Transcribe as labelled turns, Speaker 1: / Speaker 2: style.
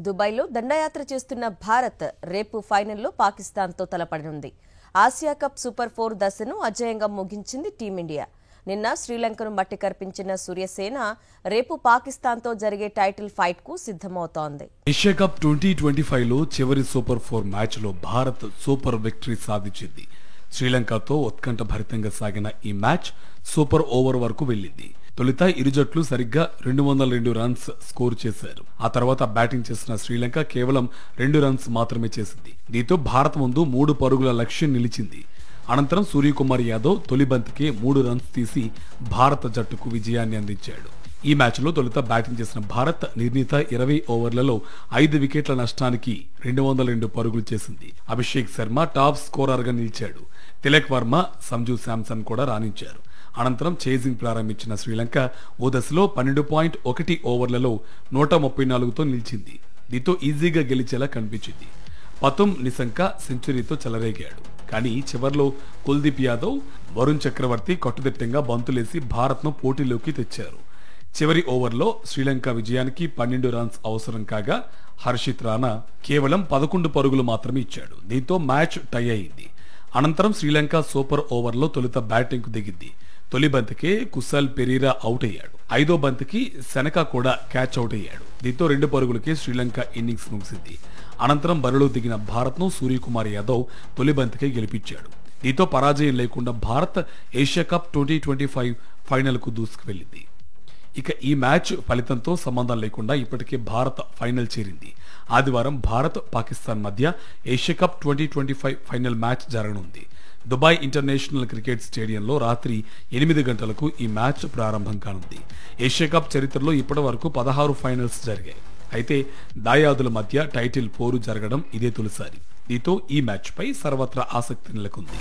Speaker 1: దుబాయ్లో దండయాత్ర చేస్తున్న భారత్ రేపు ఫైనల్లో పాకిస్తాన్తో తలపడనుంది. ఆసియా కప్ సూపర్ 4 దశను అజేయంగా ముగించింది టీమిండియా. నిన్న శ్రీలంకను మట్టి కర్పించిన సూర్యసేన రేపు పాకిస్తాన్తో జరిగే టైటిల్ ఫైట్కు సిద్ధమవుతోంది.
Speaker 2: ఏషియా కప్ 2025లో చివరి సూపర్ 4 మ్యాచ్లో భారత్ సూపర్ విక్టరీ సాధించింది. శ్రీలంకతో ఉత్కంఠభరితంగా సాగిన ఈ మ్యాచ్ సూపర్ ఓవర్ వరకు వెళ్లింది. తొలుత ఇరు జట్లు సరిగ్గా 202 రన్స్ స్కోర్ చేశారు. ఆ తర్వాత బ్యాటింగ్ చేసిన శ్రీలంక కేవలం 2 రన్స్ మాత్రమే చేసింది. దీంతో భారత్ ముందు 3 పరుగుల లక్ష్యం నిలిచింది. అనంతరం సూర్యకుమార్ యాదవ్ తొలి బంతికే 3 రన్స్ తీసి భారత జట్టుకు విజయాన్ని అందించాడు. ఈ మ్యాచ్లో తొలుత బ్యాటింగ్ చేసిన భారత్ నిర్ణీత 20 ఓవర్లలో 5 వికెట్ల నష్టానికి 202 పరుగులు చేసింది. అభిషేక్ శర్మ టాప్ స్కోరర్ గా నిలిచాడు. తిలక్ వర్మ, సంజు శాంసన్ కూడా రాణించారు. అనంతరం చేజింగ్ ప్రారంభించిన శ్రీలంక ఓ దశలో 12.1 ఓవర్లలో 134తో నిలిచింది. దీంతో ఈజీగా గెలిచేలా కనిపించింది. పతుమ్ నిశంక సెంచరీతో చెలరేగాడు. కానీ చివర్లో కుల్దీప్ యాదవ్, వరుణ్ చక్రవర్తి కట్టుదిట్టంగా బంతులేసి భారత్ను పోటీలోకి తెచ్చారు. చివరి ఓవర్లో శ్రీలంక విజయానికి 12 రన్స్ అవసరం కాగా హర్షిత్ రాణా కేవలం 11 పరుగులు మాత్రమే ఇచ్చాడు. దీంతో మ్యాచ్ టై అయింది. అనంతరం శ్రీలంక సూపర్ ఓవర్లో తొలుత బ్యాటింగ్ కు దిగింది. తొలి బంతికే కుశల్ పెరీరా అవుట్ అయ్యాడు. 5వ బంతికి సెనక కూడా క్యాచ్ అవుట్ అయ్యాడు. దీంతో 2 పరుగులకే శ్రీలంక ఇన్నింగ్స్ ముగిసింది. అనంతరం బరిలో దిగిన భారత్ ను సూర్యకుమార్ యాదవ్ తొలి బంతికే గెలిపించాడు. దీంతో పరాజయం లేకుండా భారత్ ఏషియా కప్ 2025 ఫైనల్ కు దూసుకువెళ్లింది. ఇక ఈ మ్యాచ్ ఫలితంతో సంబంధం లేకుండా ఇప్పటికే భారత్ ఫైనల్ చేరింది. ఆదివారం భారత్ పాకిస్తాన్ మధ్య ఏషియా కప్ 2025 ఫైనల్ మ్యాచ్ జరగనుంది. దుబాయ్ ఇంటర్నేషనల్ క్రికెట్ స్టేడియంలో రాత్రి 8 గంటలకు ఈ మ్యాచ్ ప్రారంభం కానుంది. ఏషియా కప్ చరిత్రలో ఇప్పటి వరకు 16 ఫైనల్స్ జరిగాయి. అయితే దాయాదుల మధ్య టైటిల్ పోరు జరగడం ఇదే తొలిసారి. దీంతో ఈ మ్యాచ్ పై సర్వత్రా ఆసక్తి నెలకొంది.